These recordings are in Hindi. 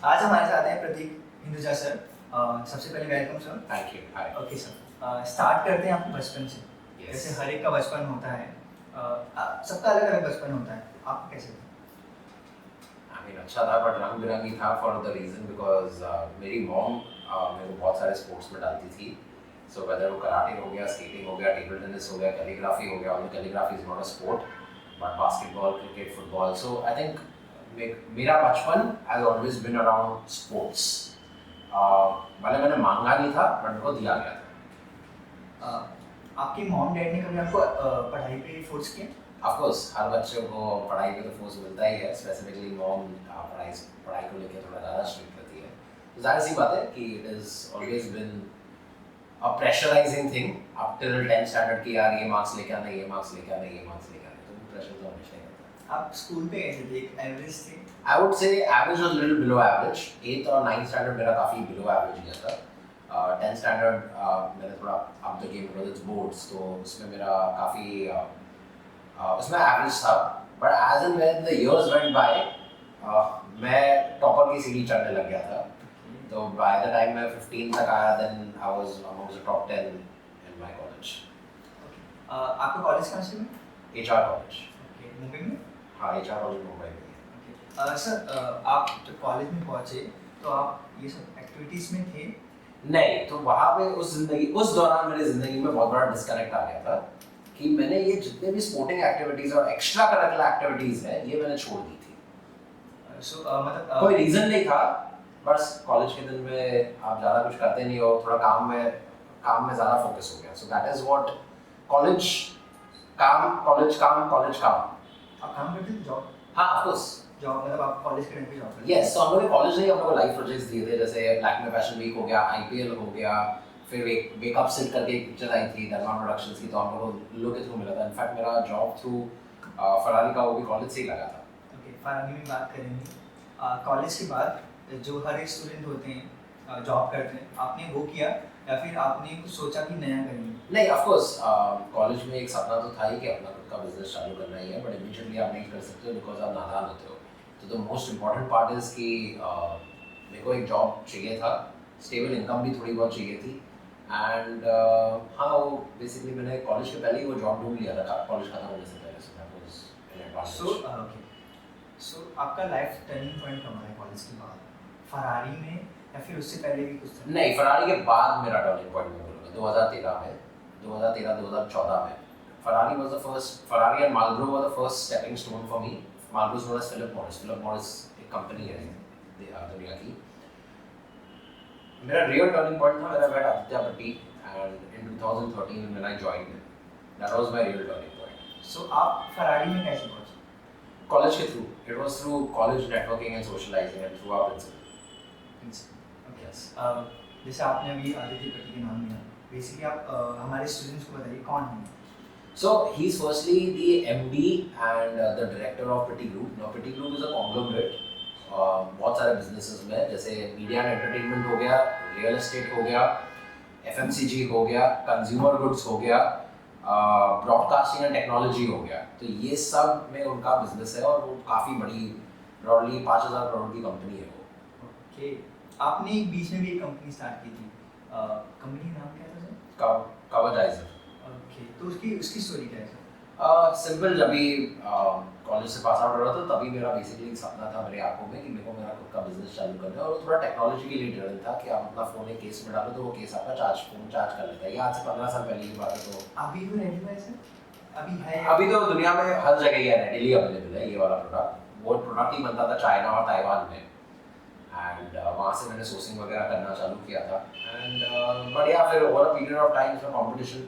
आज हमारे साथ हैं प्रतीक हिंदुजा सर। सबसे पहले welcome sir. Thank you. Hi. Okay sir, start करते हैं आपके बचपन से। Yes. जैसे हर एक का बचपन होता है, सबका अलग अलग बचपन होता है, आपका कैसे था? I mean अच्छा था बट रंग बिरंगी था फॉर द रीजन बिकॉज मेरी मॉम मेरे को बहुत सारे स्पोर्ट्स में डालती थी। सो वेदर वो कराटे हो गया, स्केटिंग हो गया, टेबल टेनिस हो गया, कैलीग्राफी हो गया। Although calligraphy is not a sport but basketball, cricket, football. So I think मेरा बचपन has always been around sports. भले मैंने मांगा नहीं था बट मेरे को दिया गया था। आपके मॉम डैड ने कभी आपको पढ़ाई पे फोर्स किया? ऑफ कोर्स हर बच्चे को पढ़ाई पे तो फोर्स मिलता ही है। स्पेसिफिकली मॉम पढ़ाई पढ़ाई को लेकर थोड़ा ज़्यादा स्ट्रिक्ट रहती है। तो जाहिर सी बात है कि it is always been a pressurising thing up till 10th standard की यार ये मार्क्स लेके आना, ये मार्क्स लेके आना, ये मार्क्स लेके आना। तो प्रेशर तो हमेशा ही रहता है। आप स्कूल पे कैसे थे? एवरेज थे? I would say average was little below average. 8th और 9th स्टैंडर्ड मेरा काफ़ी बिलो एवरेज गया था। 10th स्टैंडर्ड मैंने थोड़ा up the game because it's boards, तो उसमें मेरा काफ़ी उसमें एवरेज था। But as and when the years went by मैं टॉपर की सीढ़ी चढ़ने लग गया था। तो बाय द टाइम मैं 15 तक आया then I was amongst the top 10 in my college. आपका कॉलेज कहाँ से हुआ? HR college. ओके, मुंबई में? हाँ, एचआर कॉलेज मुंबई में है। ओके सर, आप जब कॉलेज में पहुँचे तो आप ये सब एक्टिविटीज़ में थे? नहीं, तो वहाँ पे उस दौरान मेरी ज़िंदगी में बहुत बड़ा डिस्कनेक्ट आ गया था कि मैंने ये जितने भी स्पोर्टिंग एक्टिविटीज़ और एक्स्ट्रा करिकुलर एक्टिविटीज़ज हैं ये मैंने छोड़ दी थी। मतलब कोई रीज़न नहीं था, बस कॉलेज के दिन में आप ज़्यादा कुछ करते नहीं हो, थोड़ा काम में ज़्यादा फोकस हो गया। So that is what college काम, कॉलेज काम, कॉलेज काम। आप काम करते थे? जॉब? हाँ, ऑफ कोर्स। जॉब मतलब आप कॉलेज के टाइम पे जॉब करते? यस, तो हम लोग ने कॉलेज में हम लोग को लाइव प्रोजेक्ट्स दिए थे, जैसे लैक्मे फैशन वीक हो गया, आईपीएल हो गया, फिर एक वेकअप सिल्क करके एक पिक्चर आई थी दरबार प्रोडक्शंस की, तो हम लोग के थ्रू मिला था। इनफैक्ट मेरा जॉब थ्रू फरारी का वो भी कॉलेज से ही लगा था। ओके, फरारी में बात करेंगे। कॉलेज के बाद जो हर एक स्टूडेंट होते हैं जॉब करते हैं, आपने वो किया या फिर आपने कुछ सोचा कि नया करेंगे? नहीं, ऑफ कोर्स कॉलेज में एक सपना तो था ही कि अपना खुद का बिजनेस चालू करना ही है, बट इमीडिएटली आप नहीं कर सकते हो बिकॉज आप नादान होते हो। तो the most important part is कि मेरे को एक जॉब चाहिए था, स्टेबल इनकम भी थोड़ी बहुत चाहिए थी। एंड हाँ, वो बेसिकली मैंने कॉलेज के पहले ही वो जॉब ढूंढ लिया था, कॉलेज खत्म होने से पहले। So that was an advantage. So आपका लाइफ टर्निंग पॉइंट कब आया कॉलेज के बाद? फरारी में या फिर उससे पहले भी कुछ था? नहीं, फरारी के बाद मेरा टर्निंग पॉइंट मैं बोलूँगा 2013 में, 2013-2014 में। Ferrari was the first, Ferrari and Marlboro were the first stepping stone for me. Marlboro is known as Philip Morris. Philip Morris एक कंपनी है दुनिया की। मेरा रियल टर्निंग पॉइंट था मेरा mate Aditya Bhatti and in 2013 when I joined, that was my real turning point. So आप फरारी में कैसे पहुंचे? कॉलेज के through, it was through college networking and socialising and through our principal. Yes. जैसे आपने अभी आदित्य भट्टी के नाम लिया, बेसिकली आप हमारे स्टूडेंट्स को बताइए कौन है? So he's firstly the MD and the director of Pitti Group. Now Pitti Group is a conglomerate. बहुत सारे businesses में, जैसे media and entertainment हो गया, real estate हो गया, FMCG हो गया, consumer goods हो गया, broadcasting and technology हो गया। तो ये सब में उनका business है और वो काफ़ी बड़ी, broadly 5,000 करोड़ की कंपनी है वो। ओके, आपने एक बीच में भी एक कंपनी स्टार्ट की थी, कंपनी का नाम क्या था सर? कवरडाइजर। ओके, तो उसकी स्टोरी क्या है सर? सिंपल, जब भी कॉलेज से पास आउट हो रहा था तभी मेरा बेसिकली एक सपना था मेरे आंखों में कि मेरे को मेरा खुद का बिजनेस चालू करना है। और वो थोड़ा टेक्नोलॉजी के लिए ड्रिवन था कि आप अपना फ़ोन एक केस में डालो तो वो केस आपका फोन चार्ज कर लेता है। ये आज से 15 साल पहले की बात है। तो अभी भी रेडी है सर? अभी है? अभी तो दुनिया में हर जगह ये रेडीली अवेलेबल है ये वाला प्रोडक्ट। वो प्रोडक्ट ही बनता था चाइना और ताइवान में, एंड वहाँ से मैंने सोर्सिंग वगैरह करना चालू किया था। एंड बढ़िया, फिर over a period of time इसमें कॉम्पिटिशन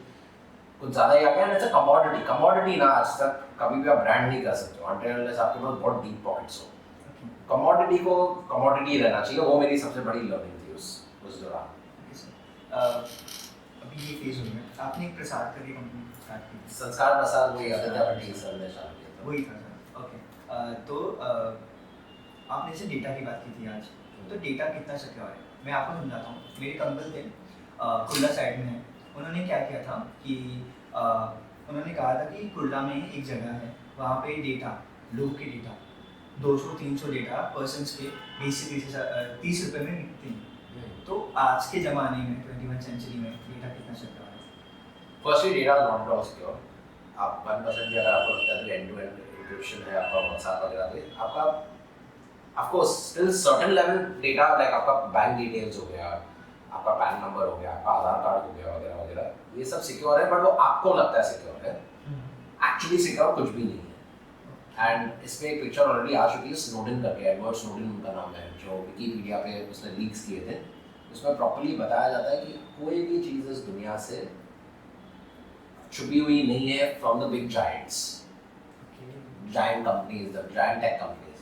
कुछ ज़्यादा ही आ गया। जैसे कमोडिटी ना, आज तक कभी भी आप ब्रांड नहीं कर सकते हो अनटिल अनलेस आपके पास बहुत डीप पॉकेट्स हो। कमोडिटी को कमोडिटी रहना चाहिए, वो मेरी सबसे बड़ी लर्निंग थी उस दौरान। अभी ये फेज हो गया, आपने एक प्रसाद करके कंपनी स्टार्ट की? संस्कार प्रसाद वही आदित्य भट्टी सर ने चालू किया था। वही था सर। ओके, तो आपने जैसे डेटा की बात की थी आज, तो डेटा कितना सिक्योर है मैं आपको समझाता हूँ। मेरे एक अंकल थे, कुल्ला साइड में है। उन्होंने क्या किया था कि उन्होंने कहा था कि कुल्ला में एक जगह है, वहाँ पे डेटा, लोग के डेटा 200-300 डेटा पर्सन्स के बेसिक 30 रुपए में बिकते हैं। तो आज के ज़माने में 21 सेंचुरी में डेटा कितना सिक्योर है? Firstly data not at all secure. आप 1% भी अगर आपको लगता है तो एंड टू एंड एन्क्रिप्शन है आपका व्हाट्सएप वगैरह पे, आपका of course still certain level data like आपका बैंक डिटेल्स हो गया, आपका पैन नंबर हो गया, आपका आधार कार्ड हो गया वगैरह वगैरह, ये सब सिक्योर है, बट वो आपको लगता है सिक्योर है, एक्चुअली सिक्योर कुछ भी नहीं है। एंड इसमें एक पिक्चर ऑलरेडी आ चुकी है, स्नोडन करके, एडवर्ड स्नोडन उनका नाम है, जो विकिपीडिया पे उसने लीक्स किए थे। उसमें प्रॉपर्ली बताया जाता है कि कोई भी चीज़ इस दुनिया से छुपी हुई नहीं है from the big giants, giant companies, the giant tech companies.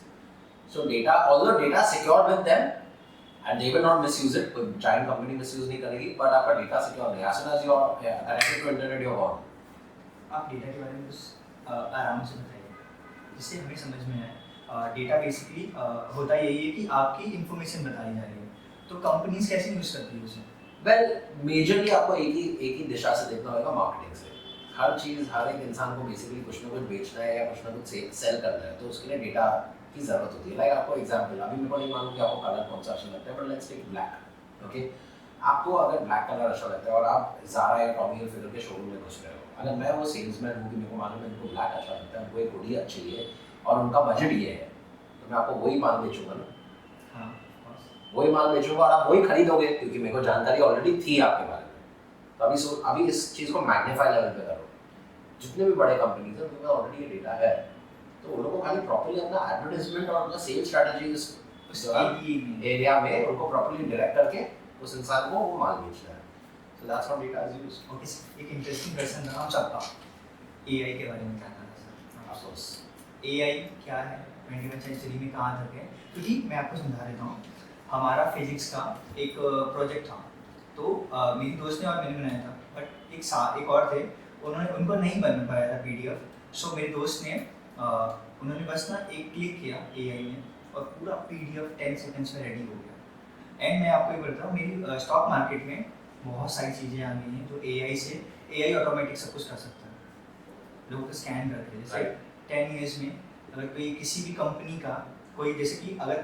So data, although data secure with them, and they will not misuse it, कोई giant company misuse नहीं करेगी, but आपका data secure नहीं. As soon as you are connected to internet, you are gone. आप डेटा के बारे में कुछ आराम से बताइए, जिससे हमें समझ में आए। डेटा बेसिकली होता यही है कि आपकी इंफॉर्मेशन बताई जा रही है, तो कंपनीज कैसे यूज़ करती है उसे? Well, majorly आपको एक ही दिशा से देखना होगा, मार्केटिंग से। हर चीज़, हर एक इंसान को बेसिकली कुछ ना कुछ बेचना है या कुछ ना कुछ सेल करना है, तो उसके लिए डेटा की ज़रूरत होती है। लाइक आपको एग्जांपल, अभी मेरे को नहीं मालूम कि आपको कलर कौन सा अच्छा लगता है, but let's take black, okay. आपको अगर ब्लैक कलर अच्छा लगता है और आप ज़ारा या टॉमी हिलफिगर के शोरूम में घुस रहे हो, अगर मैं वो सेल्समैन हूँ कि मेरे को मालूम है इनको ब्लैक अच्छा लगता है, उनको एक हुडी अच्छी है और उनका बजट ये है, तो मैं आपको वही माल बेचूंगा ना। हाँ, वही माल बेचूंगा और आप वही खरीदोगे, क्योंकि मेरे को जानकारी ऑलरेडी थी आपके बारे में। तो अभी इस चीज़ को मैग्नीफाई लेवल पे करो। जितने भी बड़े कंपनीज हैं उनके पास ऑलरेडी ये डेटा है, तो उन लोगों को खाली प्रॉपर्ली अपना एडवर्टाइजमेंट और अपना सेल स्ट्रेटजी उस एरिया में उनको प्रॉपर्ली डायरेक्ट करके उस इंसान को वो माल बेचना है। So that's how data is used. Okay, एक इंटरेस्टिंग क्वेश्चन था हम सबका, एआई के बारे में जानना था सर। अफसोस एआई क्या है, 21वीं सेंचुरी में कहाँ तक है? क्योंकि मैं आपको समझा देता हूँ, हमारा फिजिक्स का एक प्रोजेक्ट था, तो मेरी दोस्त ने और मैंने बनाया था, बट एक और थे, उनको नहीं बन पाया था पीडीएफ। सो मेरे दोस्त ने उन्होंने बस ना एक क्लिक किया एआई में और पूरा पीडीएफ 10 सेकंड्स में रेडी हो गया। एंड मैं आपको ये बताऊँ, मेरी स्टॉक मार्केट में बहुत सारी चीज़ें आ गई हैं जो एआई ऑटोमेटिक सब कुछ कर सकता है, लोगों को स्कैन करके। जैसे 10 ईयर्स में अगर कोई किसी भी कंपनी का कोई, जैसे कि अगर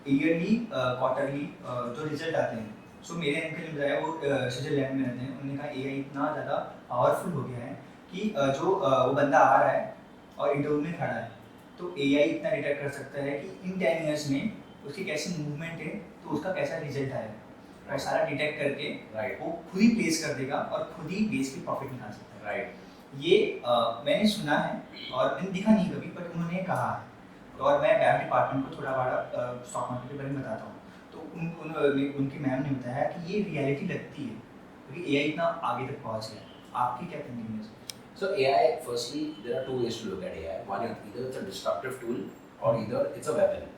ईयरली क्वार्टरली जो रिजल्ट आते हैं, सो मेरे अंकल ने बताया, वो स्विट्जरलैंड में रहते हैं, उन्होंने कहा एआई इतना ज़्यादा पावरफुल हो गया है कि जो वो बंदा आ रहा है और इंटरव्यू में खड़ा है, तो एआई इतना डिटेक्ट कर सकता है कि इन 10 ईयर्स में उसकी कैसी मूवमेंट है, तो उसका कैसा रिजल्ट आएगा, और सारा डिटेक्ट करके वो खुद ही प्लेस कर देगा और खुद ही बेस की प्रॉफिट निकाल सकता है। ये मैंने सुना है और मैंने दिखा नहीं कभी, बट उन्होंने कहा है। और मैं बैंक डिपार्टमेंट को थोड़ा बड़ा स्टॉक मार्केट के बारे में बताता हूँ, तो उनकी मैम ने बताया कि ये रियलिटी लगती है, क्योंकि एआई इतना आगे तक पहुँच गया। आपकी क्या थिंकिंग है? So AI, firstly, there are two ways to look at AI. One is either it's a destructive tool or either it's a weapon.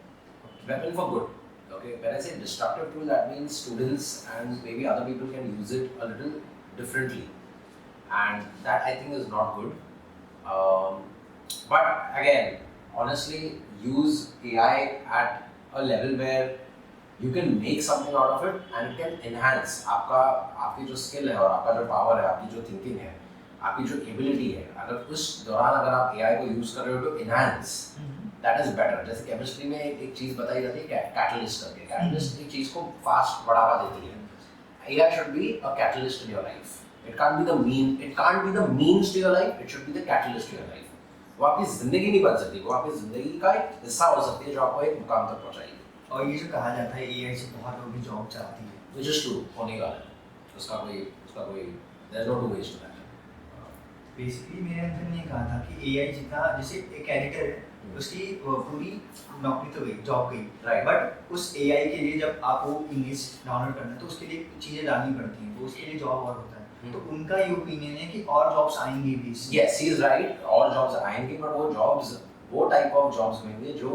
Weapon for good. Okay, when I say destructive tool, that means students and maybe other people can use it a little differently, and that I think is not good. But again, honestly, use AI at a level where you can make something out of it and it can enhance आपकी जो skill है और आपका जो power है, आपकी जो thinking है, आपकी जो एबिलिटी है, अगर उस दौरान अगर आप एआई को यूज कर रहे हो तो इनहैंस, दैट इज बेटर। जैसे केमिस्ट्री में एक चीज बताई जाती है कैटलिस्ट करके, कैटलिस्ट एक चीज को फास्ट बढ़ावा देती है। AI should be a catalyst in your life, it can't be the means to your life, it should be the catalyst to your life. वो आपकी जिंदगी नहीं बन सकती, वो आपकी जिंदगी का एक हिस्सा हो सकती है जो आपको एक मुकाम तक पहुंचाएगी। और ये जो कहा जाता है एआई से बहुत लोगों की जॉब जाती है, विच इज ट्रू, होने का है, उसका कोई there is no two ways to that. Basically मेरे अंकल ने कहा था कि एआई जितना, जैसे एक एडिटर है उसकी पूरी नौकरी तो गई, जॉब गई, बट उस एआई के लिए जब आप वो इंग्लिश डाउनलोड करना है तो उसके लिए चीज़ें डालनी पड़ती हैं, तो उसके लिए जॉब और होता है। तो उनका ये ओपिनियन है कि और जॉब्स आएंगी भी। यस, ही इज राइट, और जॉब्स आएंगी, बट वो टाइप ऑफ जॉब्स होंगे जो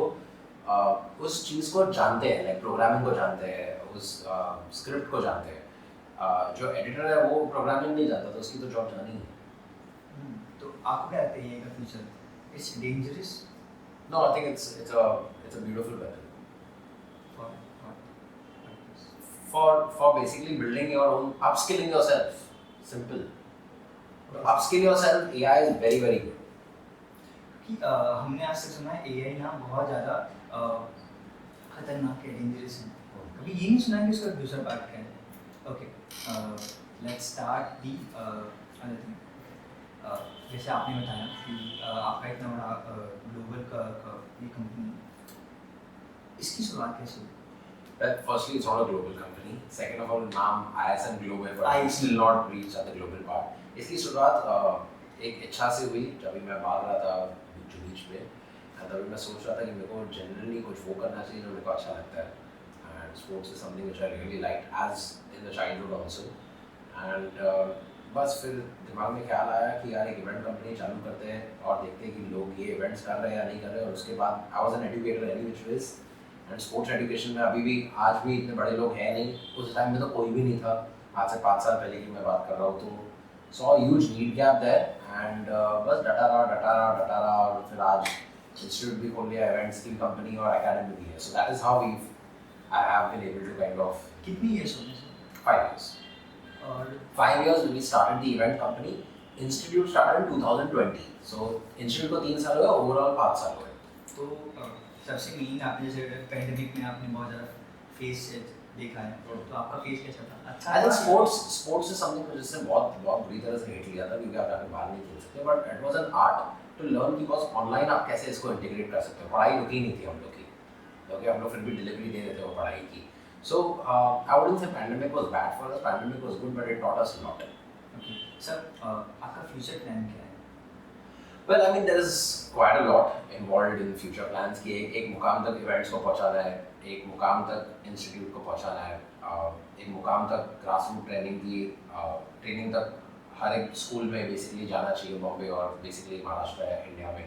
उस चीज़ को जानते हैं, लाइक प्रोग्रामिंग को जानते हैं, उस स्क्रिप्ट को जानते हैं। जो एडिटर है वो प्रोग्रामिंग नहीं जानता, तो उसकी तो जॉब जानी है। तो आपको क्या लगता है ये का future? It's dangerous? No, I think it's a beautiful weapon for basically building your own, upskilling yourself. Simple. To upskill yourself, AI is very very good. कि हमने आज तक सुना है एआई ना बहुत ज़्यादा खतरनाक है, डेंजरस है। कभी ये नहीं सुना है कि उसका दूसरा पार्ट क्या है? Okay, let's start the other thing. जैसे आपने बताया कि आपका इतना बड़ा ग्लोबल का ये कंपनी, इसकी शुरुआत कैसे हुई? Firstly, it's not a global company. Second of all, नाम ISN Global है, but I I see. still not reach at the global part. इसकी शुरुआत एक इच्छा से हुई जब भी मैं भाग रहा था बीच पे, तभी मैं सोच रहा था कि मेरे को जनरली कुछ वो करना चाहिए जो मेरे को अच्छा लगता है, and sports is something which I really liked as in the childhood also. And बस फिर दिमाग में ख्याल आया कि यार एक इवेंट कंपनी चालू करते हैं और देखते हैं कि लोग ये इवेंट्स कर रहे हैं या नहीं कर रहे हैं। और उसके बाद I was an educator any which ways, and sports education में अभी भी आज भी इतने बड़े लोग हैं नहीं, उस टाइम में तो कोई भी नहीं था, आज से 5 साल पहले की मैं बात कर रहा हूँ। तो saw huge need gap there, and बस डटा रहा और फिर आज इंस्टीट्यूट भी खोल लिया, इवेंट्स की कंपनी और एकेडमी भी है। So that is how I have been able to kind of कितनी ईयर्स होने से? 5 years. और 5 years we started the event company. Institute started in 2020. So institute को 3 साल हुए, overall 5 साल हुए। तो सबसे मेन आपने जैसे पैंडेमिक में आपने बहुत ज़्यादा फेस देखा है, तो आपका फेस कैसा था? अच्छा I think था? sports is something जिससे बहुत बुरी तरह से hate लिया था, क्योंकि आप जाके बाहर नहीं खेल सकते, but it was an art to learn because online आप कैसे इसको integrate कर सकते हो। पढ़ाई रुकी नहीं थी हम लोग की, क्योंकि हम लोग फिर भी डिलीवरी दे रहे थे वो पढ़ाई की। So I wouldn't say pandemic was bad for us. Pandemic was good, but it taught us a lot. Okay. Sir आपका फ्यूचर प्लान क्या है? Well, I mean, there is quite a lot involved in future plans कि एक मुकाम तक events को पहुंचाना है, एक मुकाम तक institute को पहुंचाना है, एक मुकाम तक grassroots training तक हर एक स्कूल में basically जाना चाहिए, बॉम्बे और basically महाराष्ट्र है इंडिया में।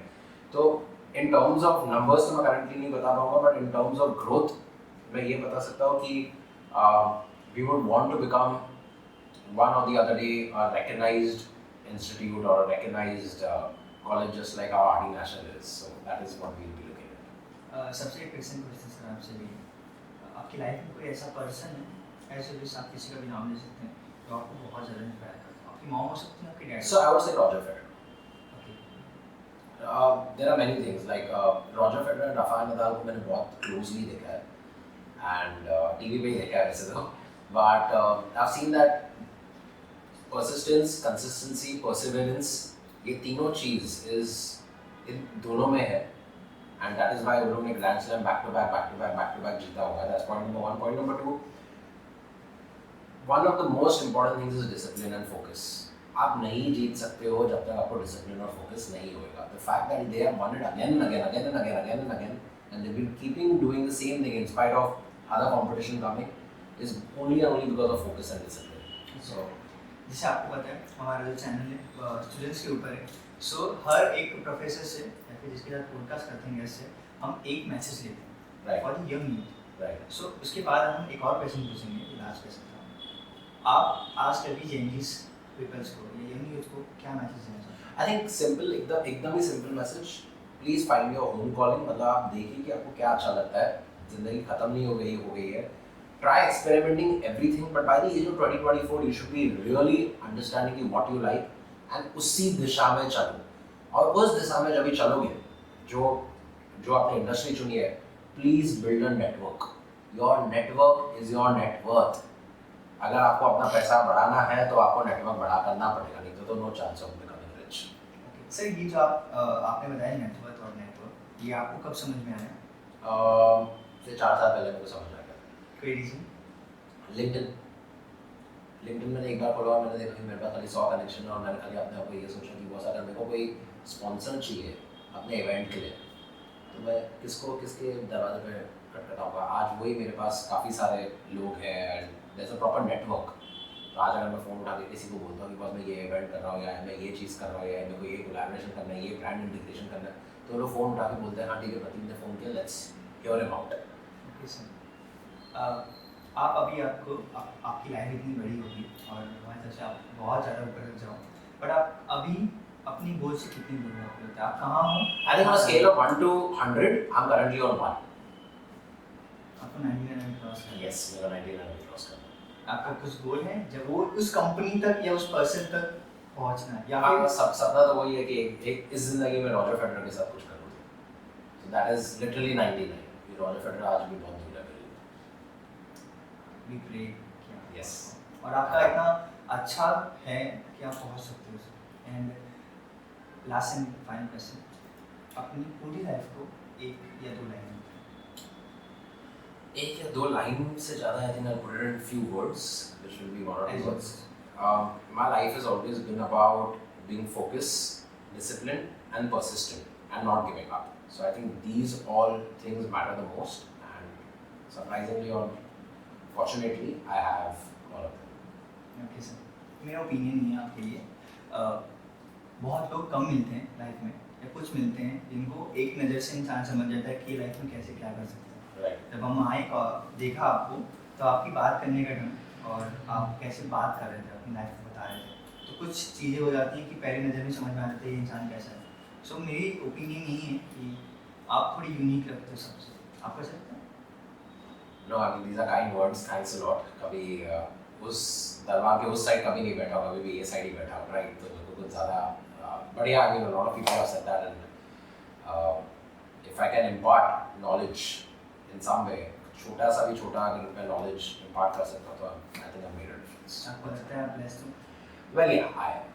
तो in terms of numbers तो मैं currently नहीं बता पाऊँगा, but in terms of growth मैं ये बता सकता हूँ कि we would want to become one or the other day a recognized institute or a recognized college just like our RD National is. So that is what we will be looking at. सबसे क्वेश्चन सर आपसे भी, आपकी लाइफ में कोई ऐसा पर्सन है, ऐसे भी आप किसी का भी नाम ले सकते हैं, जो आपको बहुत ज़्यादा इंस्पायर करता है? आपकी मॉम हो सकती है, आपके dad? So I would say Roger Federer. Okay. There are many things like Roger Federer, Rafael Nadal को मैंने बहुत closely देखा है, and TV पे ही देखा है वैसे तो, but I've seen that persistence, consistency, perseverance, ये तीनों चीज is इन दोनों में है, and that is why उन लोगों ने Grand Slam back to back जीता हुआ है। That's point number one. Point number two, one of the most important things is discipline and focus. आप नहीं जीत सकते हो जब तक आपको discipline और focus नहीं होएगा। The fact that they have won it again and again, and they've been keeping doing the same thing in spite of other competition coming is only because of focus and discipline. So जैसे आपको पता है हमारा जो चैनल है स्टूडेंट्स के ऊपर है, सो हर एक प्रोफेसर से या फिर जिसके साथ पॉडकास्ट करते हैं गेस्ट से हम एक मैसेज लेते हैं Right. For the young youth. right. सो उसके बाद हम एक और क्वेश्चन पूछेंगे, लास्ट क्वेश्चन था, आप आज कभी जेंजीस पीपल्स को या यंग यूथ को क्या मैसेज देना चाहते हैं? I think simple, एकदम ही simple message. Please find your own calling. मतलब आप देखिए कि आपको क्या अच्छा लगता है, जिंदगी खत्म नहीं हो गई है। Try experimenting everything, but by the age of 20-24, you should be really understanding what you like, and उसी दिशा में चलो। और उस दिशा में जब भी चलोगे, जो आपने इंडस्ट्री चुनी है, please build a network. Your network is your net worth. अगर आपको अपना पैसा बढ़ाना है तो आपको नेटवर्क बड़ा करना पड़ेगा, नहीं तो no chance of becoming rich. Sir ये जो आपने बताया नेटवर्क, ये आपको कब समझ में आया? से 4 साल पहले मेरे को समझ आ गया। कोई रीजन? लिंक्डइन मैंने एक बार खोला, मैंने देखा कि मेरे पास खाली 100 कनेक्शन है, और मैंने खाली अपने आप को ये सोचा कि बहुत सारा मेरे को कोई स्पॉन्सर चाहिए अपने इवेंट के लिए, तो मैं किसके दरवाजे पे खटखटाऊंगा। आज वही मेरे पास काफ़ी सारे लोग हैं, and there is a proper network. तो आज अगर मैं फ़ोन उठा के किसी को बोलता हूँ कि बस मैं ये इवेंट कर रहा हूँ, या मैं ये चीज़ कर रहा हूँ, या मेरे को ये कोलैबोरेशन करना है, ये ब्रांड इंटीग्रेशन करना है, तो लोग फ़ोन उठा के बोलते हैं हाँ ठीक है प्रतीक ने फ़ोन किया, let's hear him out. Okay sir, आप अभी आपकी लाइफ इतनी बड़ी होगी और हमारे तरफ से आप बहुत ज़्यादा ऊपर तक जाओ, बट आप अभी अपनी गोल से कितनी दूर हो गए? आप कहाँ हो? I think on a scale of 1 to 100, I'm currently on 1. आपको 99 क्रॉस करना है। Yes, मेरा 99 क्रॉस करना है। आपका कुछ गोल है जब वो उस कंपनी तक या उस पर्सन तक पहुंचना है या हाँ फिर सपना तो वही है कि एक इस जिंदगी में रॉजर फेडरर के साथ कुछ करूँ, so that is literally 99 ये रॉजर फेडरर आज भी बहुत दूर है मेरे लिए। भी प्रे किया Yes. और आपका इतना अच्छा है कि आप पहुंच सकते हो। And last and final question, अपनी पूरी लाइफ को एक या दो लाइन में एक या दो लाइन से ज़्यादा I think I'll put it in few words, which will be one or two words. My life has always been about being focused, disciplined, and persistent, and not giving up. So I think these all things matter the most, and surprisingly or fortunately, I have all of them. Okay sir, मेरा ओपिनियन नहीं है आपके लिए। बहुत लोग कम मिलते हैं लाइफ में या कुछ मिलते हैं जिनको एक नज़र से इंसान समझ जाता है कि लाइफ में कैसे क्या कर सकते हैं। Right. जब हम आए देखा आपको तो आपकी बात करने का ढंग और आप कैसे बात कर रहे थे अपनी लाइफ में बता रहे थे, तो कुछ चीज़ें हो जाती हैं कि पहली नज़र में समझ में आ जाता है ये इंसान कैसा है। सो मेरी ओपिनियन यही है कि आप थोड़ी यूनिक लगते हो सबसे, आप कर सकते हैं। No, I mean these are kind words. Thanks a lot. कभी उस दरबार के उस साइड कभी नहीं बैठा हूँ, कभी भी ये साइड ही बैठा हूँ, right? तो मेरे को कुछ ज़्यादा बढ़िया आ गया। A lot of people have said that, and if I can impart knowledge in some way, छोटा सा भी छोटा अगर मैं knowledge impart कर सकता हूँ तो I think I've made a difference. आपको लगता है आप blessed हो? Well, yeah, I am.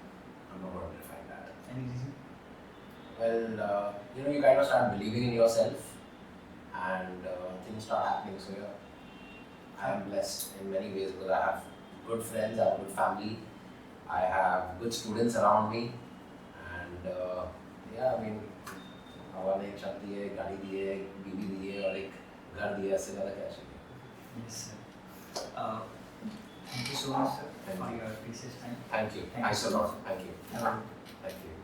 I'm not going to define that. Any reason? Well, you kind of start believing in yourself, and things start happening. So yeah, I am blessed in many ways because I have good friends, I have a good family, I have good students around me, and yeah, I mean, भगवान ने एक शादी है, गाड़ी दी है, बीवी दी है और एक घर दिया, इससे ज़्यादा क्या चाहिए? Yes, sir. Thank you so much, sir, for your precious time. Thank you. Thank you Thanks a so lot. Thank you. much. Thank you.